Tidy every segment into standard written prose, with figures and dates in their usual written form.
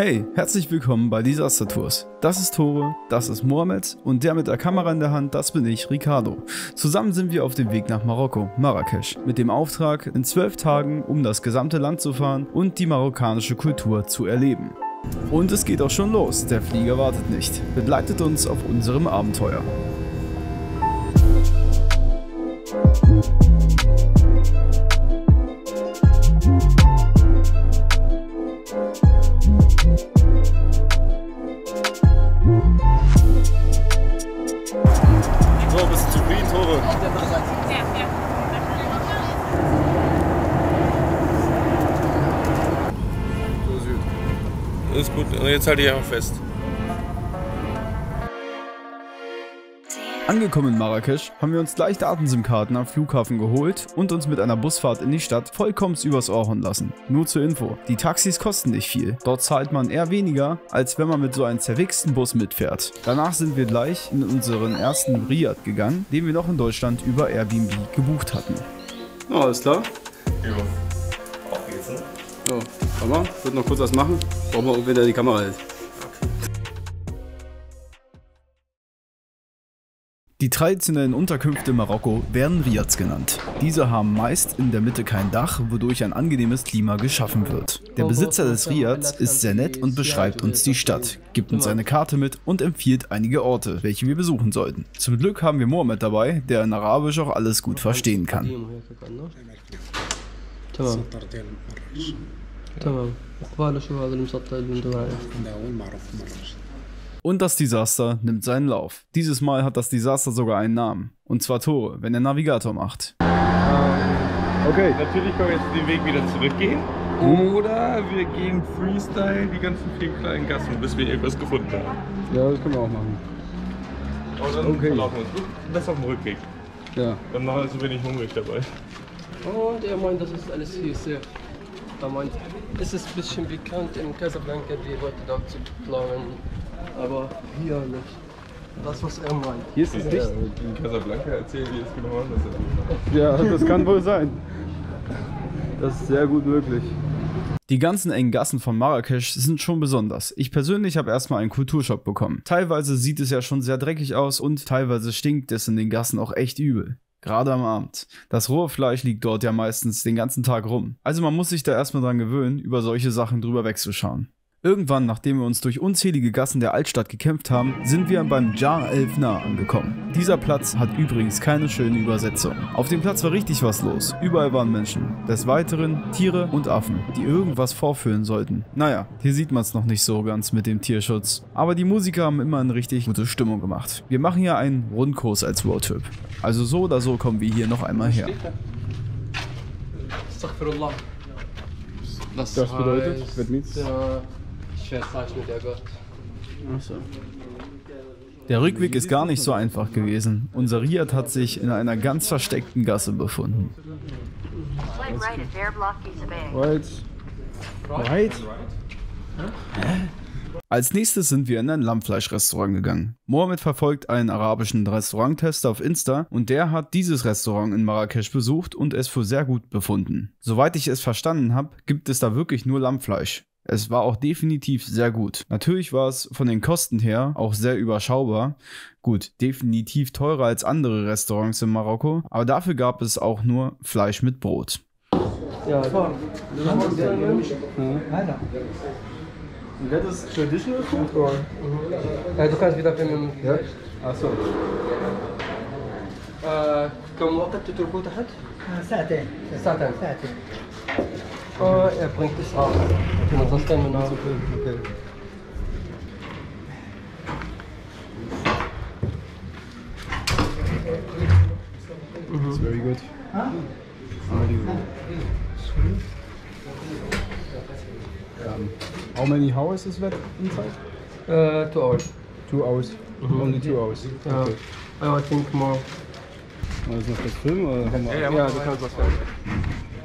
Hey, herzlich willkommen bei Disaster Tours. Das ist Tore, das ist Mohammed und der mit der Kamera in der Hand, das bin ich, Ricardo. Zusammen sind wir auf dem Weg nach Marokko, Marrakesch, mit dem Auftrag, in 12 Tagen um das gesamte Land zu fahren und die marokkanische Kultur zu erleben. Und es geht auch schon los, der Flieger wartet nicht. Begleitet uns auf unserem Abenteuer. So, bist du zufrieden, Tore? Ja. So süd. Ist gut, und jetzt halte ich einfach fest. Angekommen in Marrakesch haben wir uns gleich Datensim-Karten am Flughafen geholt und uns mit einer Busfahrt in die Stadt vollkommen übers Ohr hauen lassen. Nur zur Info, die Taxis kosten nicht viel. Dort zahlt man eher weniger, als wenn man mit so einem zerwichsten Bus mitfährt. Danach sind wir gleich in unseren ersten Riad gegangen, den wir noch in Deutschland über Airbnb gebucht hatten. Oh, alles klar. Ja. Auf geht's, ne? So, warte mal, ich würde noch kurz was machen. Brauchen wir irgendwen, der die Kamera hält. Die traditionellen Unterkünfte in Marokko werden Riads genannt. Diese haben meist in der Mitte kein Dach, wodurch ein angenehmes Klima geschaffen wird. Der Besitzer des Riads ist sehr nett und beschreibt uns die Stadt, gibt uns eine Karte mit und empfiehlt einige Orte, welche wir besuchen sollten. Zum Glück haben wir Mohammed dabei, der in Arabisch auch alles gut verstehen kann. Und das Desaster nimmt seinen Lauf. Dieses Mal hat das Desaster sogar einen Namen. Und zwar Tore, wenn der Navigator macht. Okay. Natürlich können wir jetzt den Weg wieder zurückgehen. Oder wir gehen Freestyle die ganzen vielen kleinen Gassen, bis wir irgendwas gefunden haben. Ja, das können wir auch machen. Und dann verlaufen wir uns. Das auf dem Rückweg. Ja. Dann nachher sind wir nicht hungrig dabei. Und er meint, das ist alles hier safe. Er meint, es ist ein bisschen bekannt in Casablanca, die Leute dort zu klauen. Aber hier nicht. Das, was er meint. Hier ist es nicht. In Casablanca erzählen die jetzt genau anders. Ja, das kann wohl sein. Das ist sehr gut möglich. Die ganzen engen Gassen von Marrakesch sind schon besonders. Ich persönlich habe erstmal einen Kulturschock bekommen. Teilweise sieht es ja schon sehr dreckig aus und teilweise stinkt es in den Gassen auch echt übel. Gerade am Abend. Das rohe Fleisch liegt dort ja meistens den ganzen Tag rum. Also man muss sich da erstmal dran gewöhnen, über solche Sachen drüber wegzuschauen. Irgendwann, nachdem wir uns durch unzählige Gassen der Altstadt gekämpft haben, sind wir beim Jar El Fna angekommen. Dieser Platz hat übrigens keine schöne Übersetzung. Auf dem Platz war richtig was los. Überall waren Menschen. Des Weiteren Tiere und Affen, die irgendwas vorführen sollten. Naja, hier sieht man es noch nicht so ganz mit dem Tierschutz. Aber die Musiker haben immer eine richtig gute Stimmung gemacht. Wir machen hier einen Rundkurs als Roadtrip. Also so oder so kommen wir hier noch einmal her. Astaghfirullah. Das bedeutet, wird nichts. Ich weiß mit der Gott. Achso. Der Rückweg ist gar nicht so einfach gewesen. Unser Riad hat sich in einer ganz versteckten Gasse befunden. Right. Als nächstes sind wir in ein Lammfleischrestaurant gegangen. Mohammed verfolgt einen arabischen Restauranttester auf Insta und der hat dieses Restaurant in Marrakesch besucht und es für sehr gut befunden. Soweit ich es verstanden habe, gibt es da wirklich nur Lammfleisch. Es war auch definitiv sehr gut. Natürlich war es von den Kosten her auch sehr überschaubar. Gut, definitiv teurer als andere Restaurants in Marokko, aber dafür gab es auch nur Fleisch mit Brot. Ja, That is traditional food or? ja, du kannst wieder filmen. Ja. Achso. كم وقت تتركوه تحت؟ ساعتين. ساعتين. Er bringt es auch. Okay, sonst können wir noch. Okay. It's very good. How many hours is that inside? 2 hours. 2 hours. Only 2 hours. Okay. I think more. War das noch das Film oder haben wir? Ja, du kannst was filmen.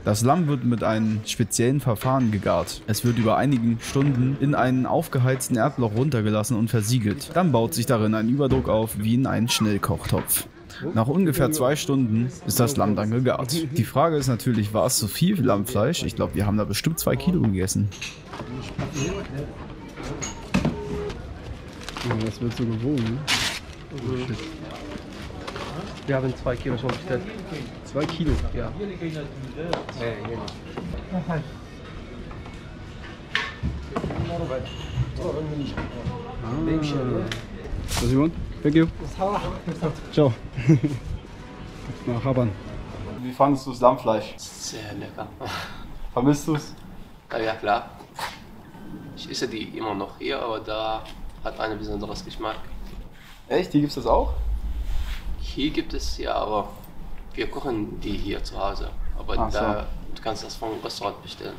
Das Lamm wird mit einem speziellen Verfahren gegart. Es wird über einigen Stunden in einen aufgeheizten Erdloch runtergelassen und versiegelt. Dann baut sich darin ein Überdruck auf wie in einen Schnellkochtopf. Nach ungefähr 2 Stunden ist das Lamm dann gegart. Die Frage ist natürlich, war es zu viel Lammfleisch? Ich glaube, wir haben da bestimmt 2 Kilo gegessen. Oh, das wird so gewogen, ne? Mhm. Wir haben 2 Kilo schon bestellt. 2 Kilo? Ja. Was you want? Thank you. Ciao. Nach Habern. Wie fandest du das Lammfleisch? Sehr lecker. Vermisst du es? Ja klar. Ich esse die immer noch hier, aber da hat einen besonderes Geschmack. Echt? Hier gibt es das auch? Hier gibt es ja, aber wir kochen die hier zu Hause. Aber Ach so. da, du kannst das vom Restaurant bestellen.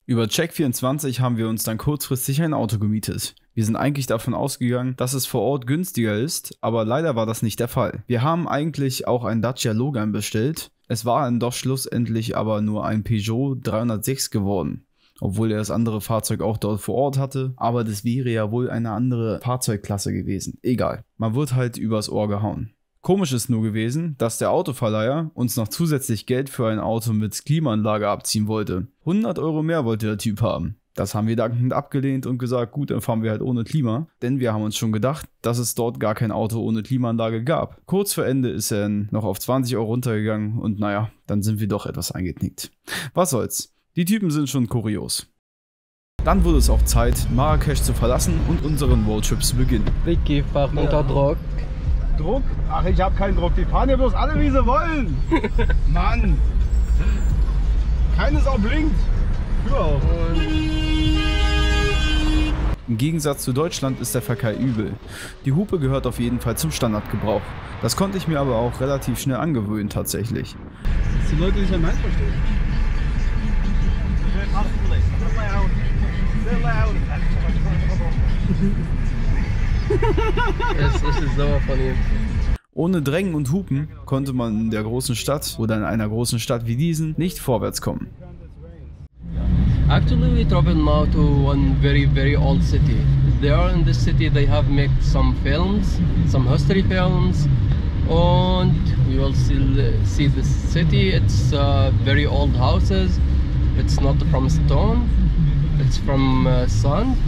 Über Check24 haben wir uns dann kurzfristig ein Auto gemietet. Wir sind eigentlich davon ausgegangen, dass es vor Ort günstiger ist, aber leider war das nicht der Fall. Wir haben eigentlich auch ein Dacia Logan bestellt. Es war dann doch schlussendlich aber nur ein Peugeot 306 geworden. Obwohl er das andere Fahrzeug auch dort vor Ort hatte, aber das wäre ja wohl eine andere Fahrzeugklasse gewesen. Egal, man wird halt übers Ohr gehauen. Komisch ist nur gewesen, dass der Autoverleiher uns noch zusätzlich Geld für ein Auto mit Klimaanlage abziehen wollte. 100 € mehr wollte der Typ haben. Das haben wir dankend abgelehnt und gesagt, gut, dann fahren wir halt ohne Klima. Denn wir haben uns schon gedacht, dass es dort gar kein Auto ohne Klimaanlage gab. Kurz vor Ende ist er noch auf 20 € runtergegangen und naja, dann sind wir doch etwas eingeknickt. Was soll's, die Typen sind schon kurios. Dann wurde es auch Zeit, Marrakesch zu verlassen und unseren Roadtrip zu beginnen. Vicky fährt unter Druck. Druck? Ach, ich hab keinen Druck. Die fahren ja bloß alle, wie sie wollen. Mann. Keines auch blinkt. Ja. Im Gegensatz zu Deutschland ist der Verkehr übel. Die Hupe gehört auf jeden Fall zum Standardgebrauch. Das konnte ich mir aber auch relativ schnell angewöhnen tatsächlich. Dass die Leute nicht an Nein verstehen. Er ist richtig sauer von ihm. Ohne Drängen und Hupen konnte man in der großen Stadt oder in einer großen Stadt wie diesen nicht vorwärts kommen. Actually, we travel now to one very old city. There in this city they have made some films, some history films, and we will still see this city. It's very old houses. It's not from stone. It's from sand.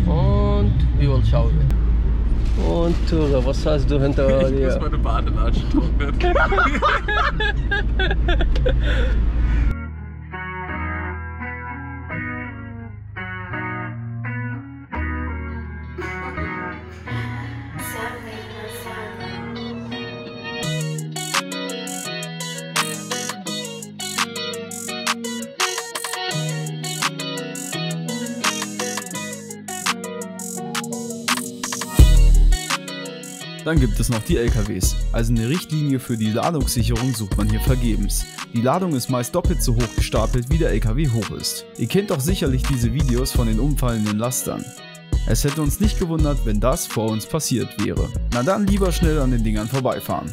Und we will show you. Und Ture, was hast du hinter dir? Ich muss meine Badelatschen trocknen. Dann gibt es noch die LKWs. Also eine Richtlinie für die Ladungssicherung sucht man hier vergebens. Die Ladung ist meist doppelt so hoch gestapelt, wie der LKW hoch ist. Ihr kennt doch sicherlich diese Videos von den umfallenden Lastern. Es hätte uns nicht gewundert, wenn das vor uns passiert wäre. Na dann lieber schnell an den Dingern vorbeifahren.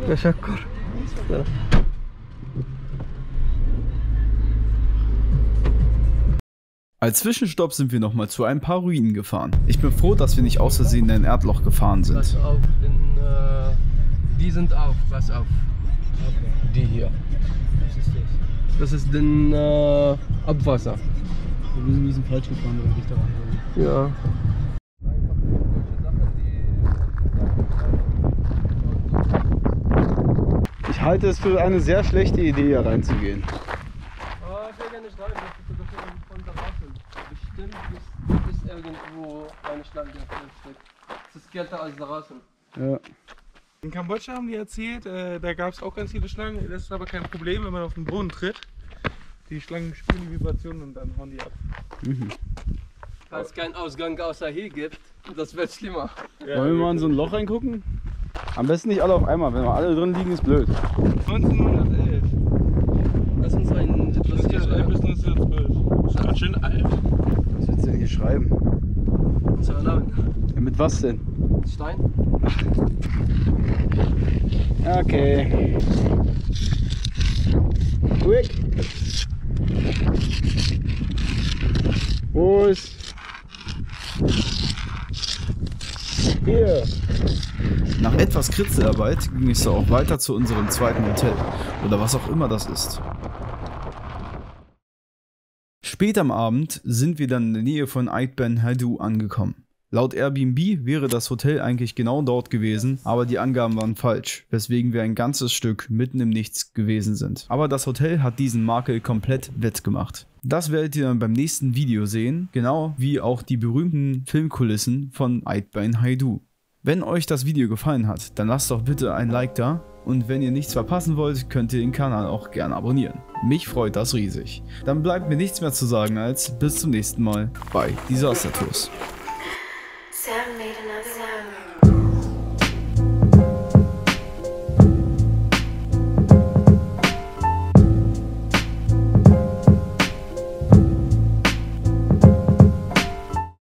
Teşekkür. Als Zwischenstopp sind wir nochmal zu ein paar Ruinen gefahren. Ich bin froh, dass wir nicht aus Versehen in ein Erdloch gefahren sind. Pass auf, die sind auf, pass auf. Okay. Die hier. Was ist das? Das ist den Abwasser. Wir sind diesen falsch gefahren, oder nicht daran wollen. Ja. Ich halte es für eine sehr schlechte Idee, hier reinzugehen. Ich will ja nicht rein, das ist von der Rassel. Bestimmt ist irgendwo eine Schlange steht. Das ist kälter als der Rassel. Ja. In Kambodscha haben die erzählt, da gab es auch ganz viele Schlangen. Das ist aber kein Problem, wenn man auf den Boden tritt. Die Schlangen spüren die Vibrationen und dann hauen die ab. Wenn es keinen Ausgang außer hier gibt, das wird schlimmer. Ja, Wollen wir mal in so ein Loch reingucken? Am besten nicht alle auf einmal, wenn wir alle drin liegen, ist blöd. 1911. Lass uns ein etwas hier 1911 schreiben. bis 1912. Das ist ganz schön alt. Was willst du denn hier schreiben? So, Ja, mit was denn? Stein? Okay. Quick. Wo ist? Hier. Nach etwas Trotz Kritzelarbeit ging es auch weiter zu unserem zweiten Hotel oder was auch immer das ist. Später am Abend sind wir dann in der Nähe von Ait Ben Haddou angekommen. Laut Airbnb wäre das Hotel eigentlich genau dort gewesen, aber die Angaben waren falsch, weswegen wir ein ganzes Stück mitten im Nichts gewesen sind. Aber das Hotel hat diesen Makel komplett wettgemacht. Das werdet ihr dann beim nächsten Video sehen, genau wie auch die berühmten Filmkulissen von Ait Ben Haddou. Wenn euch das Video gefallen hat, dann lasst doch bitte ein Like da und wenn ihr nichts verpassen wollt, könnt ihr den Kanal auch gerne abonnieren. Mich freut das riesig. Dann bleibt mir nichts mehr zu sagen als bis zum nächsten Mal bei Disaster Tours. Seven made another sound.